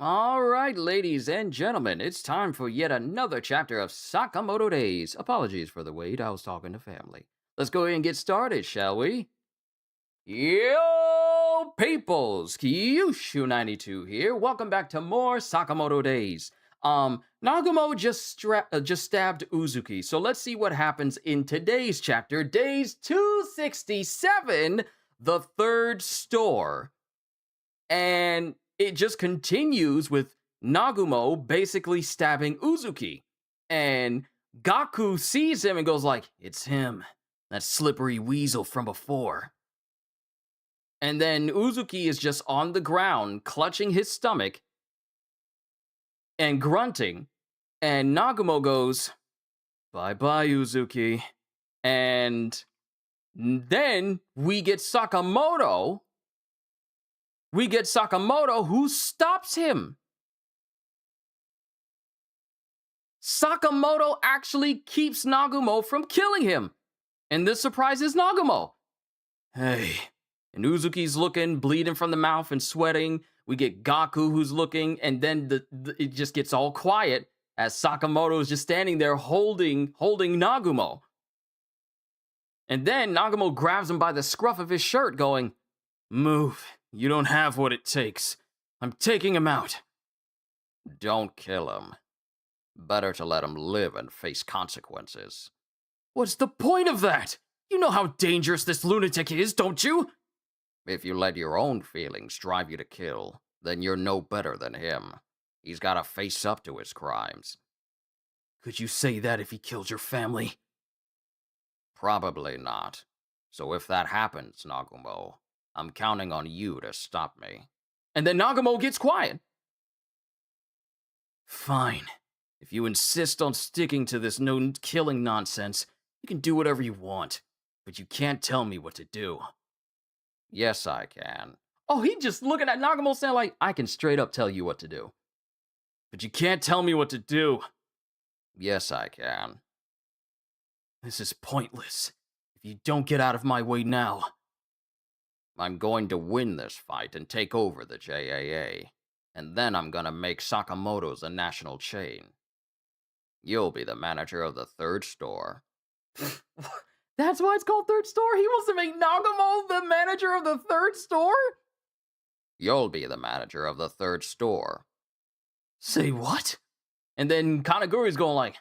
All right, ladies and gentlemen, it's time for yet another chapter of Sakamoto Days. Apologies for the wait, I was talking to family. Let's go ahead and get started, shall we? Yo, peoples! Qushu 92 here. Welcome back to more Sakamoto Days. Nagumo just stabbed Uzuki, so let's see what happens in today's chapter, Days 267, the third store. And it just continues with Nagumo basically stabbing Uzuki. And Gaku sees him and goes like, "It's him, that slippery weasel from before." And then Uzuki is just on the ground, clutching his stomach and grunting. And Nagumo goes, "Bye-bye, Uzuki." And then we get Sakamoto who stops him. Sakamoto actually keeps Nagumo from killing him. And this surprises Nagumo. Hey. And Uzuki's looking, bleeding from the mouth and sweating. We get Gaku who's looking, and then it just gets all quiet as Sakamoto is just standing there holding Nagumo. And then Nagumo grabs him by the scruff of his shirt going, "Move. You don't have what it takes. I'm taking him out." Don't kill him. Better to let him live and face consequences. What's the point of that? You know how dangerous this lunatic is, don't you? If you let your own feelings drive you to kill, then you're no better than him. He's got to face up to his crimes. Could you say that if he killed your family? Probably not. So if that happens, Nagumo, I'm counting on you to stop me. And then Nagumo gets quiet. Fine. If you insist on sticking to this no-killing nonsense, you can do whatever you want. But you can't tell me what to do. Yes, I can. Oh, he just looking at Nagumo saying like, "I can straight up tell you what to do. But you can't tell me what to do." Yes, I can. This is pointless. If you don't get out of my way now. I'm going to win this fight and take over the JAA. And then I'm gonna make Sakamoto's a national chain. You'll be the manager of the third store. That's why it's called third store? He wants to make Nagumo the manager of the third store? You'll be the manager of the third store. Say what? And then Kanaguri's going like,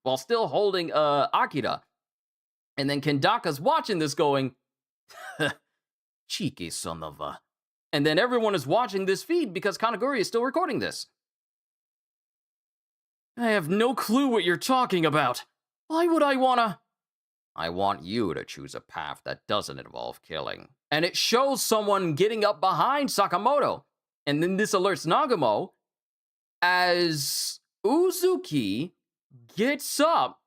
while still holding Akira. And then Kendaka's watching this going, cheeky son of a. And then everyone is watching this feed because Kanaguri is still recording this. I have no clue what you're talking about. Why would I wanna? I want you to choose a path that doesn't involve killing. And it shows someone getting up behind Sakamoto. And then this alerts Nagumo as Uzuki gets up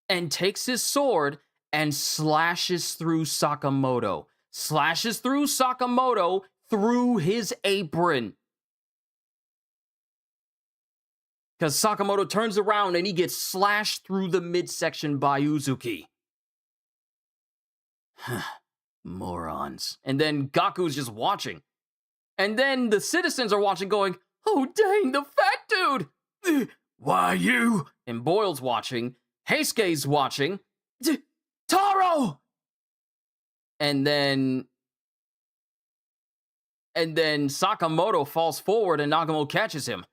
and takes his sword and slashes through Sakamoto. Slashes through Sakamoto through his apron. Because Sakamoto turns around and he gets slashed through the midsection by Uzuki. Morons. And then Gaku's just watching. And then the citizens are watching going, "Oh dang, the fat dude! Why you?" And Boyle's watching. Heisuke's watching. Taro! And then Sakamoto falls forward and Nagumo catches him.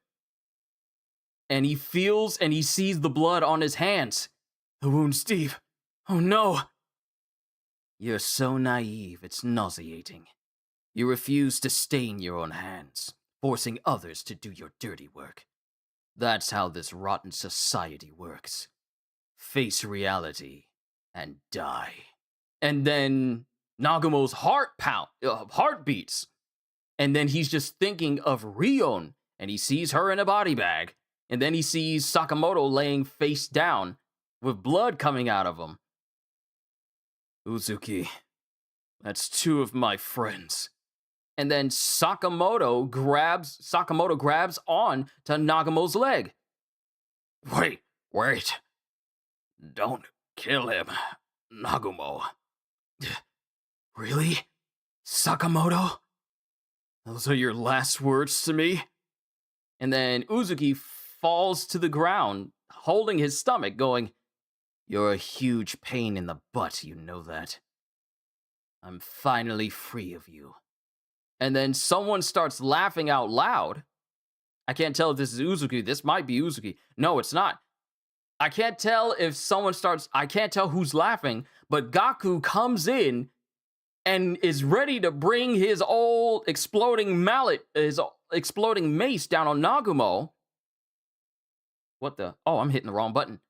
And he feels and he sees the blood on his hands. The wound's deep. Oh no. You're so naive, it's nauseating. You refuse to stain your own hands, forcing others to do your dirty work. That's how this rotten society works. Face reality and die. And then Nagumo's heart beats. And then he's just thinking of Rion, and he sees her in a body bag. And then he sees Sakamoto laying face down with blood coming out of him. Uzuki, that's two of my friends. And then Sakamoto grabs on to Nagumo's leg. Wait. Don't kill him, Nagumo. Really? Sakamoto? Those are your last words to me? And then Uzuki falls to the ground, holding his stomach, going, "You're a huge pain in the butt, you know that. I'm finally free of you." And then someone starts laughing out loud. I can't tell if this is Uzuki. This might be Uzuki. No, it's not. I can't tell if someone starts, I can't tell who's laughing, but Gaku comes in and is ready to bring his old exploding mallet, his exploding mace down on Nagumo. What the? Oh, I'm hitting the wrong button.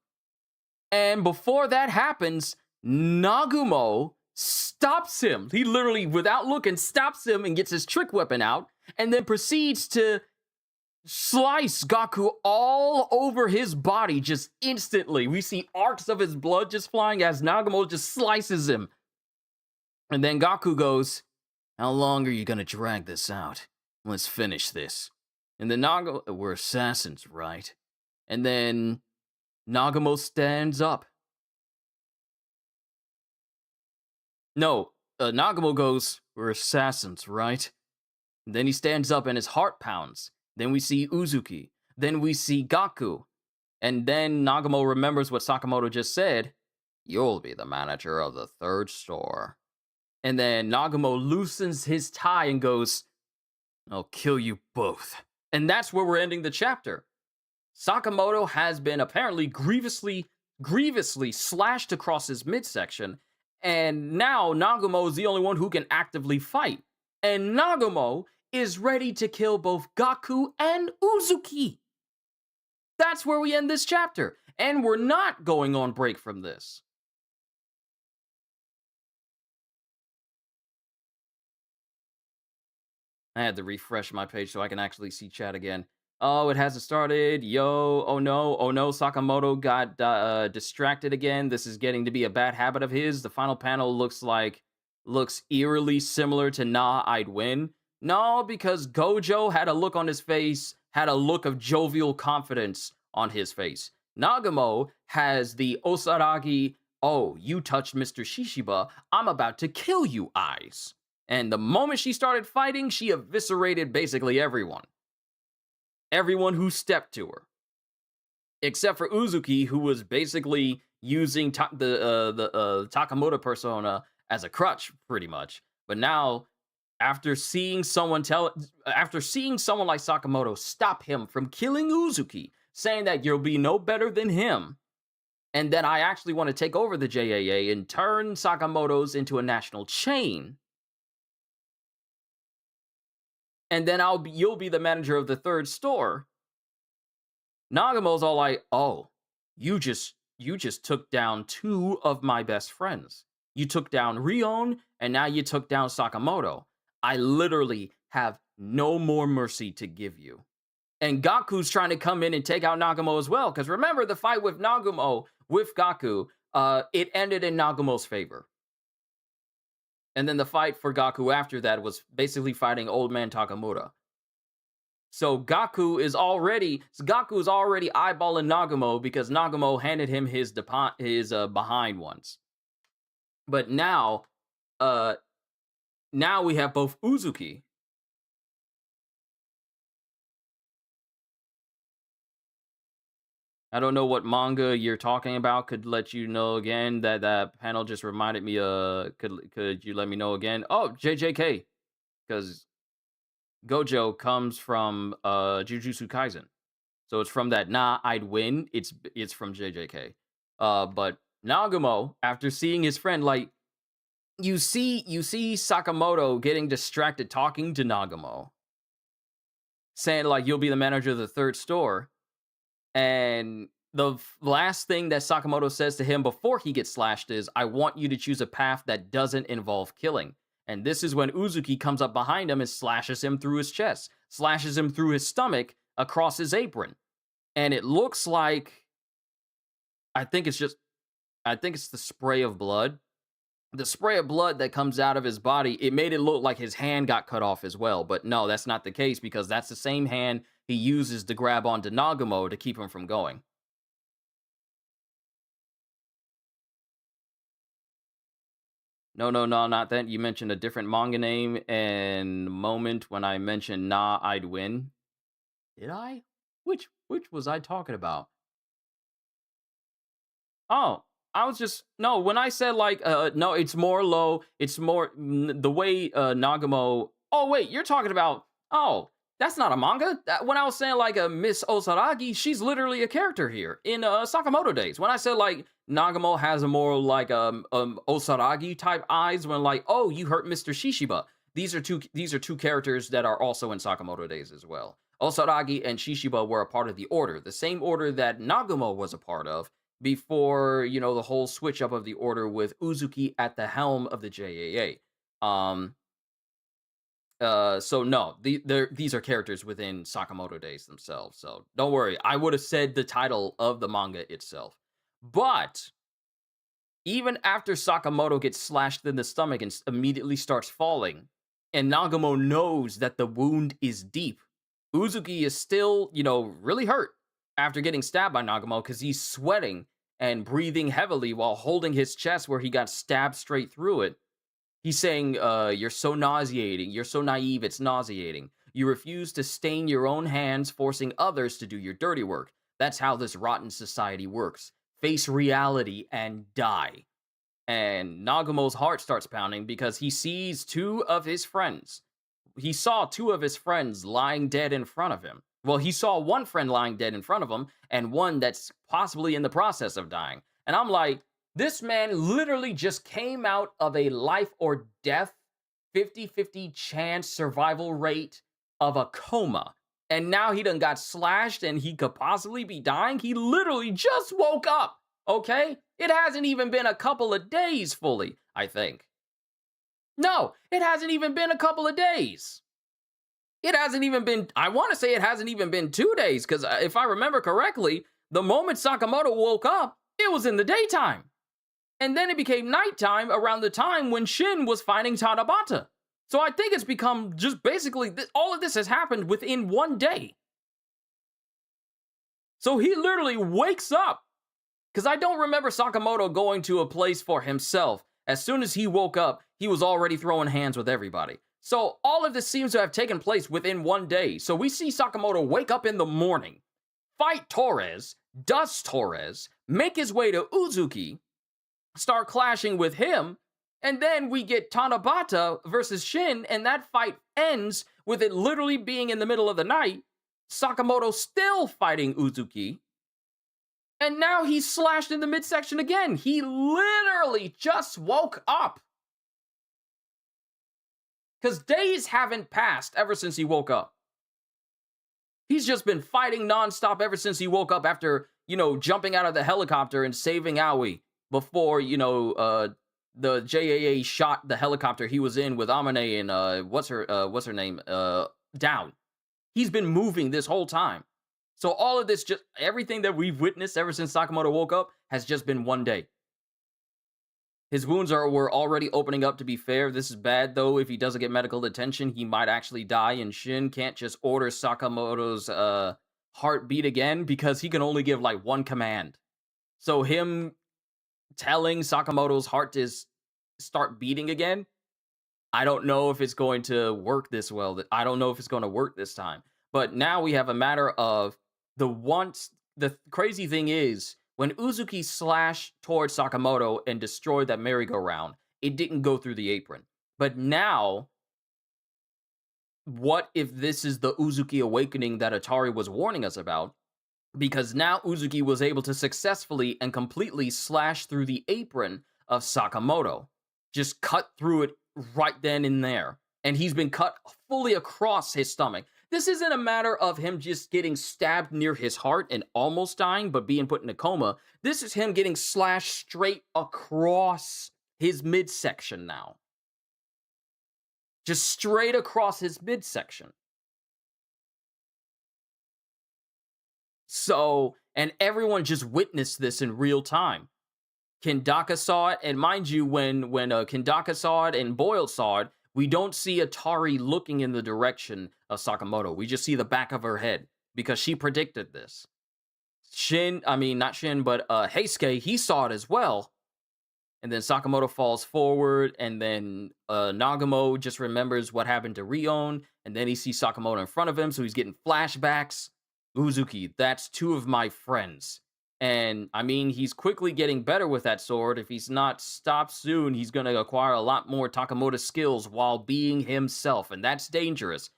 And before that happens, Nagumo stops him. He literally, without looking, stops him and gets his trick weapon out, and then proceeds to slice Gaku all over his body just instantly. We see arcs of his blood just flying as Nagumo just slices him. And then Gaku goes, "How long are you gonna drag this out? Let's finish this." And then Nagumo, "We're assassins, right?" And then Nagumo stands up. No, Nagumo goes, "We're assassins, right?" And then he stands up and his heart pounds. Then we see Uzuki. Then we see Gaku. And then Nagumo remembers what Sakamoto just said. You'll be the manager of the third store. And then Nagumo loosens his tie and goes, "I'll kill you both." And that's where we're ending the chapter. Sakamoto has been apparently grievously slashed across his midsection. And now Nagumo is the only one who can actively fight. And Nagumo is ready to kill both Gaku and Uzuki. That's where we end this chapter. And we're not going on break from this. I had to refresh my page so I can actually see chat again. Oh, it hasn't started. Yo, oh no, Sakamoto got distracted again. This is getting to be a bad habit of his. The final panel looks eerily similar to Nah, I'd Win. No, because Gojo had a look on his face, had a look of jovial confidence on his face. Nagumo has the Osaragi, "Oh, you touched Mr. Shishiba, I'm about to kill you" eyes. And the moment she started fighting, she eviscerated basically everyone. Everyone who stepped to her. Except for Uzuki, who was basically using the Sakamoto persona as a crutch, pretty much. But now, after seeing someone like Sakamoto stop him from killing Uzuki, saying that you'll be no better than him, and then I actually want to take over the JAA and turn Sakamoto's into a national chain, and then you'll be the manager of the third store. Nagumo's all like, "Oh, you just took down two of my best friends. You took down Rion, and now you took down Sakamoto. I literally have no more mercy to give you." And Gaku's trying to come in and take out Nagumo as well, because remember the fight with Nagumo with Gaku, it ended in Nagumo's favor. And then the fight for Gaku after that was basically fighting Old Man Takamura. So Gaku is already eyeballing Nagumo because Nagumo handed him his behind ones. But now we have both Uzuki. I don't know what manga you're talking about. Could let you know again. That panel just reminded me. Could you let me know again? Oh, JJK, because Gojo comes from Jujutsu Kaisen, so it's from that. Nah, I'd Win. It's from JJK. But Nagumo, after seeing his friend, like you see Sakamoto getting distracted talking to Nagumo, saying like you'll be the manager of the third store. And the last thing that Sakamoto says to him before he gets slashed is, "I want you to choose a path that doesn't involve killing." And this is when Uzuki comes up behind him and slashes him through his chest, slashes him through his stomach across his apron. And it looks like, I think it's the spray of blood. The spray of blood that comes out of his body, it made it look like his hand got cut off as well. But no, that's not the case, because that's the same hand he uses to grab onto Nagumo to keep him from going. No, no, no, not that. You mentioned a different manga name, and the moment when I mentioned "Nah, I'd win." Did I? Which was I talking about? Oh, I was just no, when I said like no, it's more low, it's more the way Nagamo. Oh wait, you're talking about oh, that's not a manga. When I was saying like a Miss Osaragi, she's literally a character here in Sakamoto Days. When I said like Nagamo has a more like Osaragi type eyes when like, "Oh, you hurt Mr. Shishiba." These are two characters that are also in Sakamoto Days as well. Osaragi and Shishiba were a part of the order, the same order that Nagamo was a part of before the whole switch up of the order with Uzuki at the helm of the JAA. So no, these are characters within Sakamoto Days themselves. So don't worry, I would have said the title of the manga itself. But even after Sakamoto gets slashed in the stomach and immediately starts falling, and Nagamo knows that the wound is deep, Uzuki is still, really hurt after getting stabbed by Nagamo because he's sweating and breathing heavily while holding his chest where he got stabbed straight through it. He's saying, "You're so nauseating. You're so naive, it's nauseating. You refuse to stain your own hands, forcing others to do your dirty work. That's how this rotten society works. Face reality and die." And Nagamo's heart starts pounding because he sees two of his friends. He saw two of his friends lying dead in front of him. Well, he saw one friend lying dead in front of him and one that's possibly in the process of dying. And I'm like, this man literally just came out of a life or death 50-50 chance survival rate of a coma. And now he done got slashed and he could possibly be dying. He literally just woke up, okay? It hasn't even been a couple of days fully, I think. No, it hasn't even been a couple of days. It hasn't even been, I want to say it hasn't even been 2 days, because if I remember correctly, the moment Sakamoto woke up, it was in the daytime. And then it became nighttime around the time when Shin was fighting Tanabata. So I think it's become just basically, all of this has happened within 1 day. So he literally wakes up, because I don't remember Sakamoto going to a place for himself. As soon as he woke up, he was already throwing hands with everybody. So all of this seems to have taken place within 1 day. So we see Sakamoto wake up in the morning, fight Torres, dust Torres, make his way to Uzuki, start clashing with him, and then we get Tanabata versus Shin, and that fight ends with it literally being in the middle of the night, Sakamoto still fighting Uzuki, and now he's slashed in the midsection again. He literally just woke up. Because days haven't passed ever since he woke up. He's just been fighting nonstop ever since he woke up after, jumping out of the helicopter and saving Aoi before, the JAA shot the helicopter he was in with Amane and, what's her name? Down. He's been moving this whole time. So all of this, just everything that we've witnessed ever since Sakamoto woke up has just been 1 day. His wounds were already opening up, to be fair. This is bad, though. If he doesn't get medical attention, he might actually die, and Shin can't just order Sakamoto's heartbeat again because he can only give, like, one command. So him telling Sakamoto's heart to start beating again, I don't know if it's going to work this well. I don't know if it's going to work this time. But now we have a matter of the crazy thing is, when Uzuki slashed towards Sakamoto and destroyed that merry-go-round, it didn't go through the apron. But now, what if this is the Uzuki awakening that Atari was warning us about? Because now Uzuki was able to successfully and completely slash through the apron of Sakamoto. Just cut through it right then and there. And he's been cut fully across his stomach. This isn't a matter of him just getting stabbed near his heart and almost dying, but being put in a coma. This is him getting slashed straight across his midsection now. Just straight across his midsection. So, and everyone just witnessed this in real time. Kendaka saw it, and mind you, when Kendaka saw it and Boyle saw it, we don't see Atari looking in the direction of Sakamoto. We just see the back of her head because she predicted this. Not Shin, but Heisuke, he saw it as well. And then Sakamoto falls forward, and then Nagumo just remembers what happened to Rion, and then he sees Sakamoto in front of him, so he's getting flashbacks. Uzuki, that's two of my friends. And I mean, he's quickly getting better with that sword. If he's not stopped soon, he's going to acquire a lot more Takamoto skills while being himself, and that's dangerous.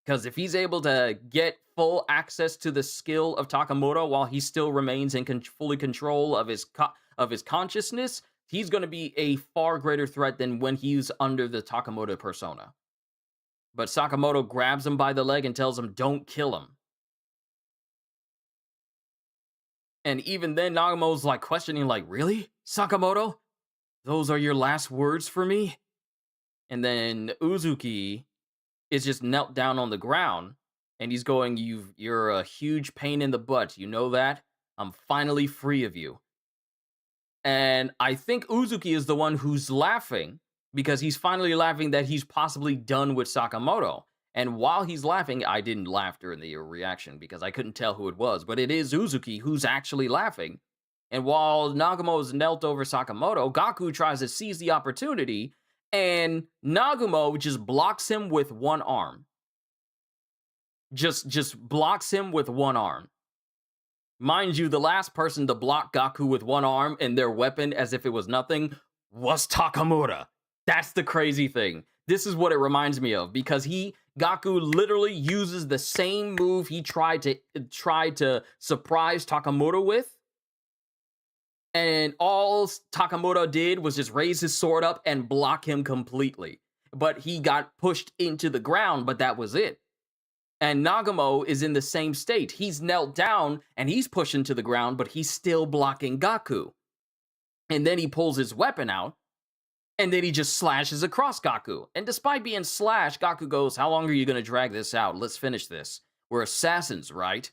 Because if he's able to get full access to the skill of Takamoto while he still remains in fully control of his consciousness, he's going to be a far greater threat than when he's under the Takamoto persona. But Sakamoto grabs him by the leg and tells him, "Don't kill him." And even then, Nagumo's like questioning, like, "Really, Sakamoto? Those are your last words for me?" And then Uzuki is just knelt down on the ground, and he's going, "You're a huge pain in the butt. You know that? I'm finally free of you." And I think Uzuki is the one who's laughing because he's finally laughing that he's possibly done with Sakamoto. And while he's laughing, I didn't laugh during the reaction because I couldn't tell who it was, but it is Uzuki who's actually laughing. And while Nagumo is knelt over Sakamoto, Gaku tries to seize the opportunity, and Nagumo just blocks him with one arm. Just blocks him with one arm. Mind you, the last person to block Gaku with one arm and their weapon as if it was nothing was Takamura. That's the crazy thing. This is what it reminds me of, because Gaku literally uses the same move he tried to surprise Takamura with. And all Takamura did was just raise his sword up and block him completely. But he got pushed into the ground, but that was it. And Nagumo is in the same state. He's knelt down and he's pushing to the ground, but he's still blocking Gaku. And then he pulls his weapon out, and then he just slashes across Gaku. And despite being slashed, Gaku goes, "How long are you going to drag this out? Let's finish this. We're assassins, right?"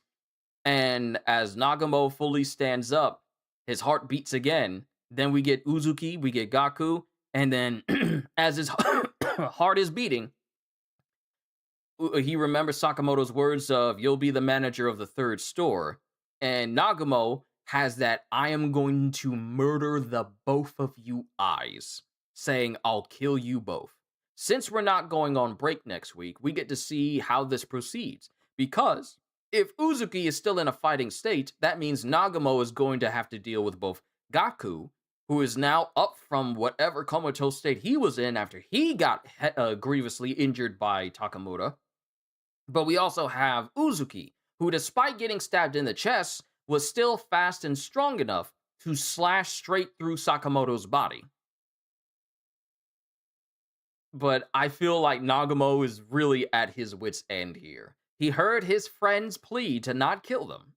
And as Nagumo fully stands up, his heart beats again. Then we get Uzuki, we get Gaku, and then as his heart is beating, he remembers Sakamoto's words of, "You'll be the manager of the third store." And Nagumo has that "I am going to murder the both of you" eyes, saying, "I'll kill you both." Since we're not going on break next week, we get to see how this proceeds. Because if Uzuki is still in a fighting state, that means Nagumo is going to have to deal with both Gaku, who is now up from whatever comatose state he was in after he got grievously injured by Takamura. But we also have Uzuki, who, despite getting stabbed in the chest, was still fast and strong enough to slash straight through Sakamoto's body. But I feel like Nagumo is really at his wit's end here. He heard his friend's plea to not kill them.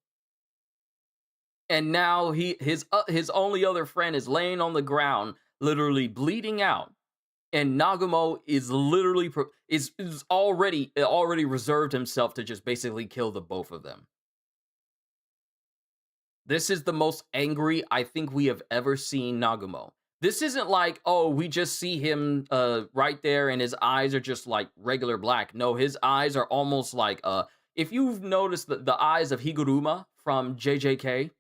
And now his only other friend is laying on the ground, literally bleeding out. And Nagumo is literally is already reserved himself to just basically kill the both of them. This is the most angry I think we have ever seen Nagumo. This isn't like, oh, we just see him right there and his eyes are just like regular black. No, his eyes are almost like if you've noticed the eyes of Higuruma from JJK,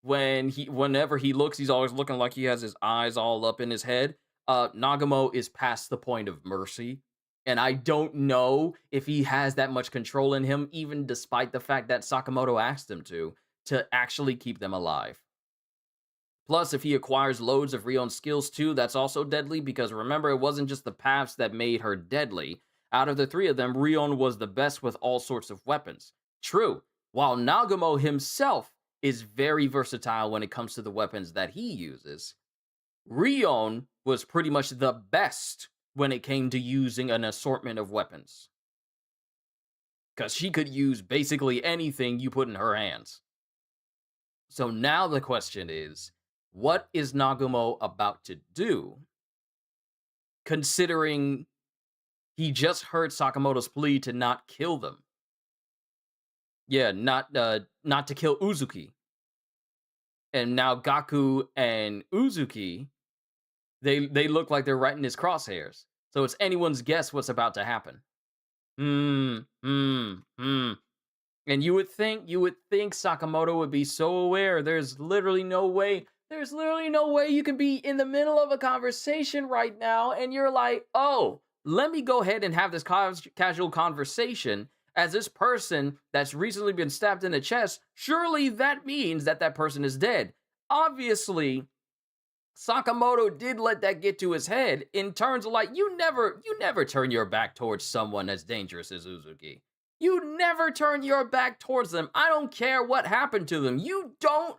whenever he looks, he's always looking like he has his eyes all up in his head. Nagumo is past the point of mercy, and I don't know if he has that much control in him, even despite the fact that Sakamoto asked him to actually keep them alive. Plus, if he acquires loads of Rion's skills too, that's also deadly, because remember, it wasn't just the paths that made her deadly. Out of the three of them, Rion was the best with all sorts of weapons. True, while Nagumo himself is very versatile when it comes to the weapons that he uses, Rion was pretty much the best when it came to using an assortment of weapons. Because she could use basically anything you put in her hands. So now the question is, what is Nagumo about to do? Considering he just heard Sakamoto's plea to not kill them. Yeah, not to kill Uzuki. And now Gaku and Uzuki, they look like they're right in his crosshairs. So it's anyone's guess what's about to happen. And you would think Sakamoto would be so aware. There's literally no way There's literally no way you can be in the middle of a conversation right now and you're like, oh, let me go ahead and have this casual conversation as this person that's recently been stabbed in the chest. Surely that means that that person is dead. Obviously, Sakamoto did let that get to his head in terms of like, you never turn your back towards someone as dangerous as Uzuki. You never turn your back towards them. I don't care what happened to them. You don't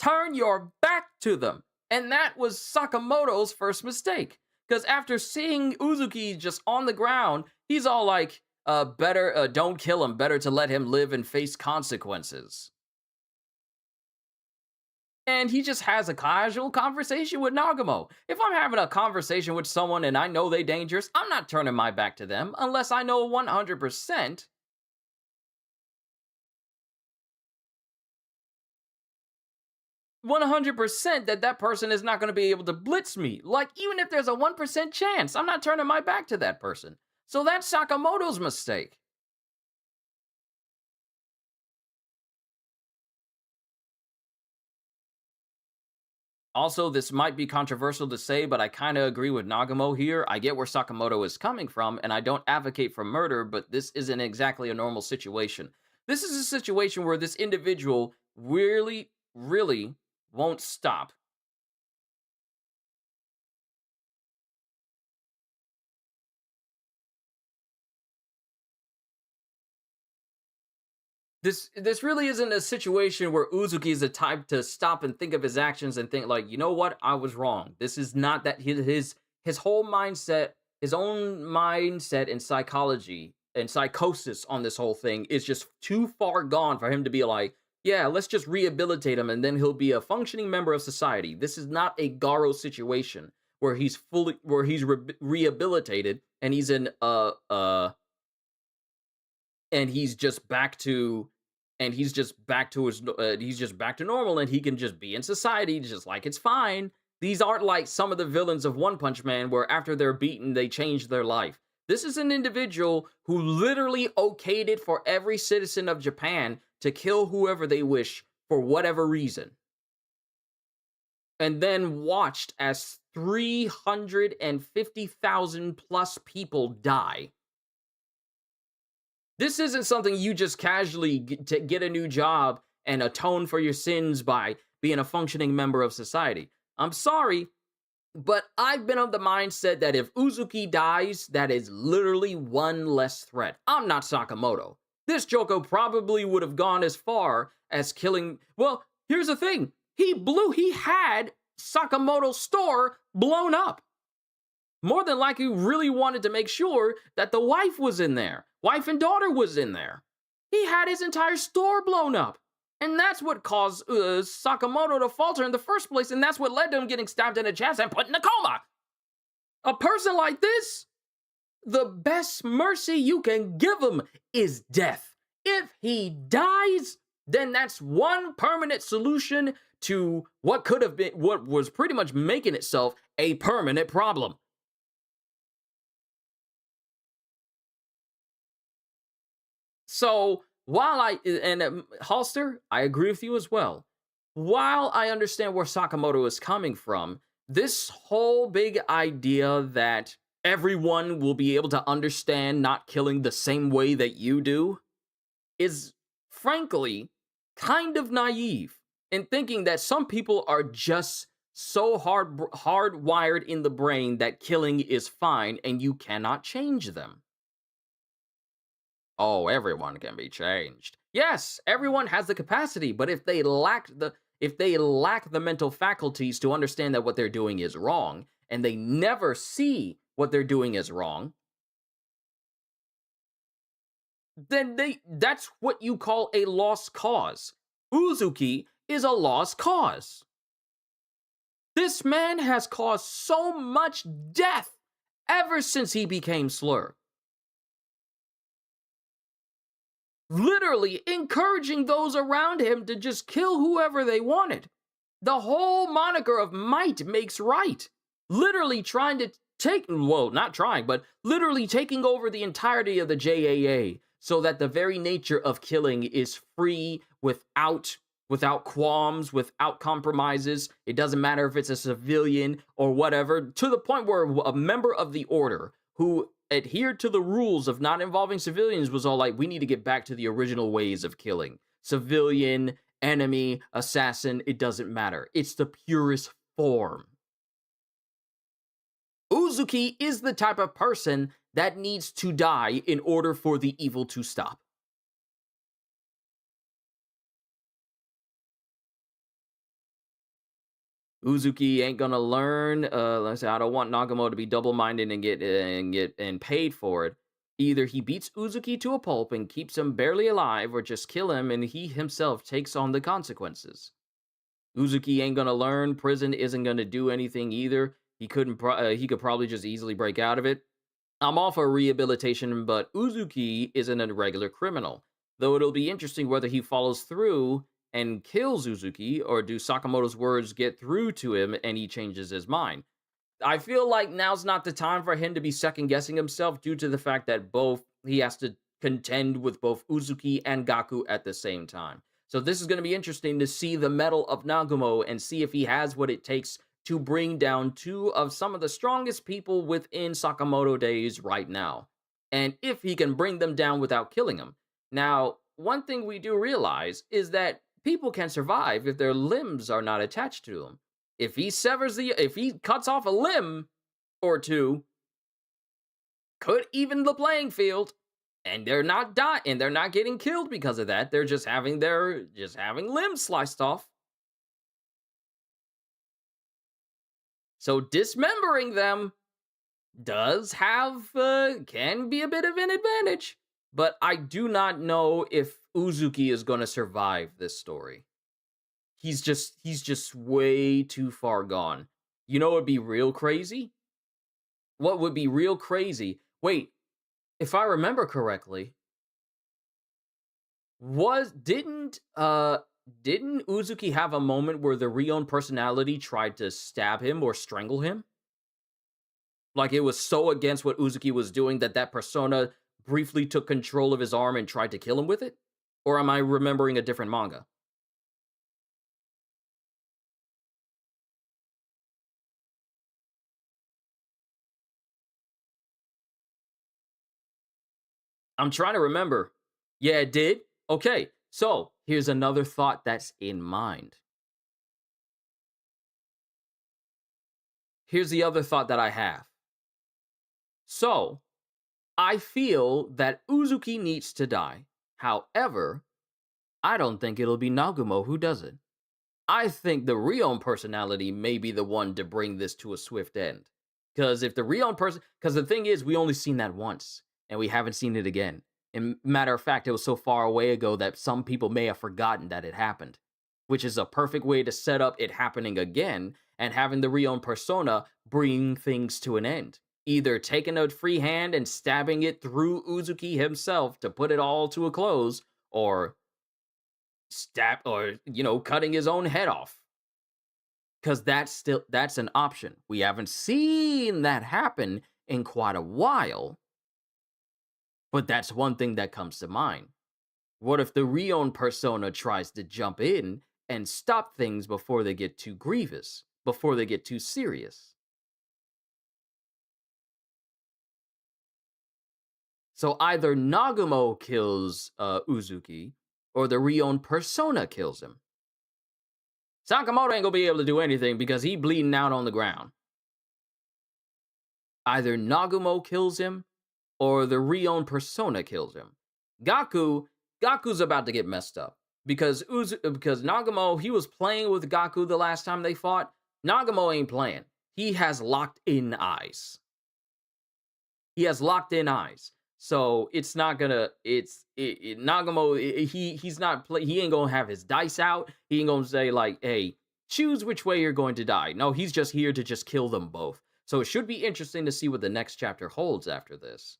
turn your back to them. And that was Sakamoto's first mistake. Because after seeing Uzuki just on the ground, he's all like, better, don't kill him. Better to let him live and face consequences. And he just has a casual conversation with Nagumo. If I'm having a conversation with someone and I know they're dangerous, I'm not turning my back to them unless I know 100% 100% that that person is not going to be able to blitz me. Like, even if there's a 1% chance, I'm not turning my back to that person. So that's Sakamoto's mistake. Also, this might be controversial to say, but I kind of agree with Nagumo here. I get where Sakamoto is coming from, and I don't advocate for murder, but this isn't exactly a normal situation. This is a situation where this individual really, really won't stop. This really isn't a situation where Uzuki is the type to stop and think of his actions and think like, you know what, I was wrong. This is not that his whole mindset, his own mindset and psychology and psychosis on this whole thing is just too far gone for him to be like, yeah, let's just rehabilitate him and then he'll be a functioning member of society. This is not a Garo situation where he's rehabilitated and he's in and he's just back to he's just back to normal and he can just be in society just like it's fine. These aren't like some of the villains of One Punch Man where after they're beaten they change their life. This is an individual who literally okayed it for every citizen of Japan to kill whoever they wish for whatever reason, and then watched as 350,000 plus people die. This isn't something you just casually get a new job and atone for your sins by being a functioning member of society. I'm sorry, but I've been of the mindset that if Uzuki dies, that is literally one less threat. I'm not Sakamoto. This Joko probably would have gone as far as killing. Well, here's the thing. He had Sakamoto's store blown up. More than likely really wanted to make sure that the wife was in there. Wife and daughter was in there. He had his entire store blown up. And that's what caused Sakamoto to falter in the first place. And that's what led to him getting stabbed in the chest and put in a coma. A person like this, the best mercy you can give him is death. If he dies, then that's one permanent solution to what could have been, what was pretty much making itself a permanent problem. So while Halster, I agree with you as well. While I understand where Sakamoto is coming from, this whole big idea that everyone will be able to understand not killing the same way that you do is frankly kind of naive in thinking that some people are just so hardwired in the brain that killing is fine and you cannot change them. Oh, everyone can be changed. Yes, everyone has the capacity, but if they lack the mental faculties to understand that what they're doing is wrong, and they never see what they're doing is wrong, then that's what you call a lost cause. Uzuki is a lost cause. This man has caused so much death ever since he became Slur. Literally encouraging those around him to just kill whoever they wanted. The whole moniker of might makes right. Literally trying to literally taking over the entirety of the JAA so that the very nature of killing is free without without qualms, without compromises. It doesn't matter if it's a civilian or whatever, to the point where a member of the order who adhered to the rules of not involving civilians was all like, we need to get back to the original ways of killing. Civilian, enemy, assassin, it doesn't matter. It's the purest form. Uzuki is the type of person that needs to die in order for the evil to stop. Uzuki ain't gonna learn. Let's say I don't want Nagamo to be double-minded and get paid for it. Either he beats Uzuki to a pulp and keeps him barely alive, or just kill him and he himself takes on the consequences. Uzuki ain't gonna learn. Prison isn't gonna do anything either. He could probably just easily break out of it. I'm all for rehabilitation, but Uzuki isn't a regular criminal. Though it'll be interesting whether he follows through and kills Uzuki, or do Sakamoto's words get through to him and he changes his mind. I feel like now's not the time for him to be second guessing himself, due to the fact that he has to contend with both Uzuki and Gaku at the same time. So this is going to be interesting to see the mettle of Nagumo and see if he has what it takes to bring down two of some of the strongest people within Sakamoto days right now, and if he can bring them down without killing them. Now, one thing we do realize is that people can survive if their limbs are not attached to them. If he cuts off a limb or two, could even the playing field, and they're not dying, and they're not getting killed because of that. They're just having limbs sliced off. So dismembering them can be a bit of an advantage, but I do not know if Uzuki is going to survive this story. He's just way too far gone. You know what would be real crazy? What would be real crazy? Wait, if I remember correctly, didn't Uzuki have a moment where the Rion personality tried to stab him or strangle him? Like, it was so against what Uzuki was doing that persona briefly took control of his arm and tried to kill him with it? Or am I remembering a different manga? I'm trying to remember. Yeah, it did? Okay, so here's another thought that's in mind. Here's the other thought that I have. So, I feel that Uzuki needs to die. However, I don't think it'll be Nagumo who does it. I think the Rion personality may be the one to bring this to a swift end. Because the thing is, we only seen that once, and we haven't seen it again. And matter of fact, it was so far away ago that some people may have forgotten that it happened, which is a perfect way to set up it happening again and having the Rion persona bring things to an end. Either taking a free hand and stabbing it through Uzuki himself to put it all to a close, or cutting his own head off. Because that's an option. We haven't seen that happen in quite a while, but that's one thing that comes to mind. What if the Rion persona tries to jump in and stop things before they get too grievous, before they get too serious? So either Nagumo kills Uzuki, or the Rion persona kills him. Sakamoto ain't gonna be able to do anything because he bleeding out on the ground. Either Nagumo kills him, or the Rion persona kills him. Gaku's about to get messed up because Nagumo, he was playing with Gaku the last time they fought. Nagumo ain't playing. He has locked in eyes. So it's not gonna. Nagumo. He ain't gonna have his dice out. He ain't gonna say like, "Hey, choose which way you're going to die." No, he's just here to just kill them both. So it should be interesting to see what the next chapter holds after this.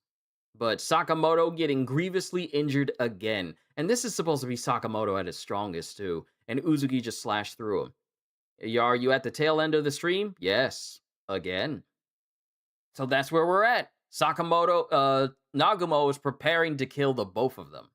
But Sakamoto getting grievously injured again, and this is supposed to be Sakamoto at his strongest too. And Uzuki just slashed through him. Are you at the tail end of the stream? Yes, again. So that's where we're at. Nagumo is preparing to kill the both of them.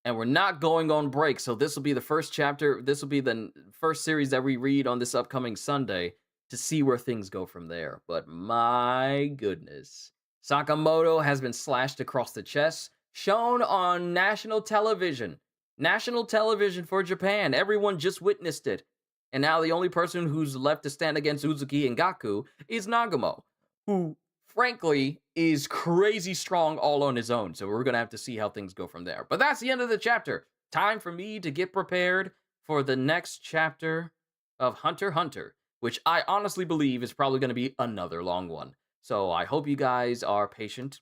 and we're not going on break. So this will be the first chapter. This will be the first series that we read on this upcoming Sunday to see where things go from there. But my goodness, Sakamoto has been slashed across the chest, shown on national television. National television for Japan. Everyone just witnessed it. And now the only person who's left to stand against Uzuki and Gaku is Nagumo, who frankly is crazy strong all on his own. So we're going to have to see how things go from there. But that's the end of the chapter. Time for me to get prepared for the next chapter of Hunter x Hunter, which I honestly believe is probably going to be another long one. So I hope you guys are patient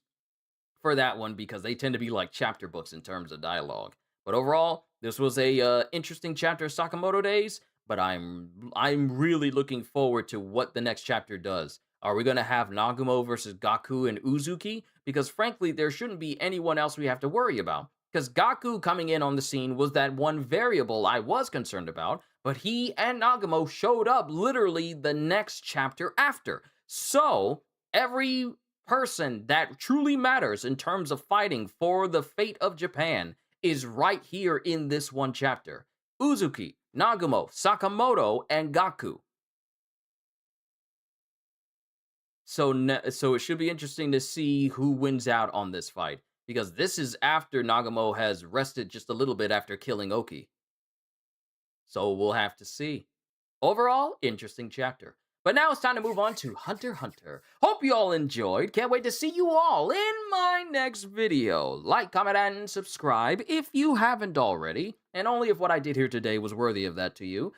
for that one because they tend to be like chapter books in terms of dialogue. But overall, this was a interesting chapter of Sakamoto Days, but I'm really looking forward to what the next chapter does. Are we going to have Nagumo versus Gaku and Uzuki? Because frankly, there shouldn't be anyone else we have to worry about. Because Gaku coming in on the scene was that one variable I was concerned about, but he and Nagumo showed up literally the next chapter after. So, every person that truly matters in terms of fighting for the fate of Japan is right here in this one chapter. Uzuki, Nagumo, Sakamoto, and Gaku. So it should be interesting to see who wins out on this fight, because this is after Nagumo has rested just a little bit after killing Oki. So we'll have to see. Overall, interesting chapter. But now it's time to move on to Hunter x Hunter. Hope you all enjoyed. Can't wait to see you all in my next video. Like, comment, and subscribe if you haven't already. And only if what I did here today was worthy of that to you.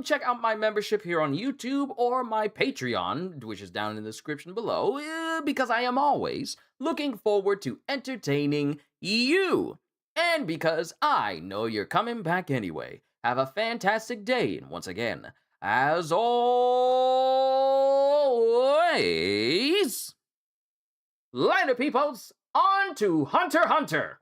Check out my membership here on YouTube or my Patreon, which is down in the description below, because I am always looking forward to entertaining you. And because I know you're coming back anyway. Have a fantastic day, and once again, as always, later peoples, on to Hunter x Hunter!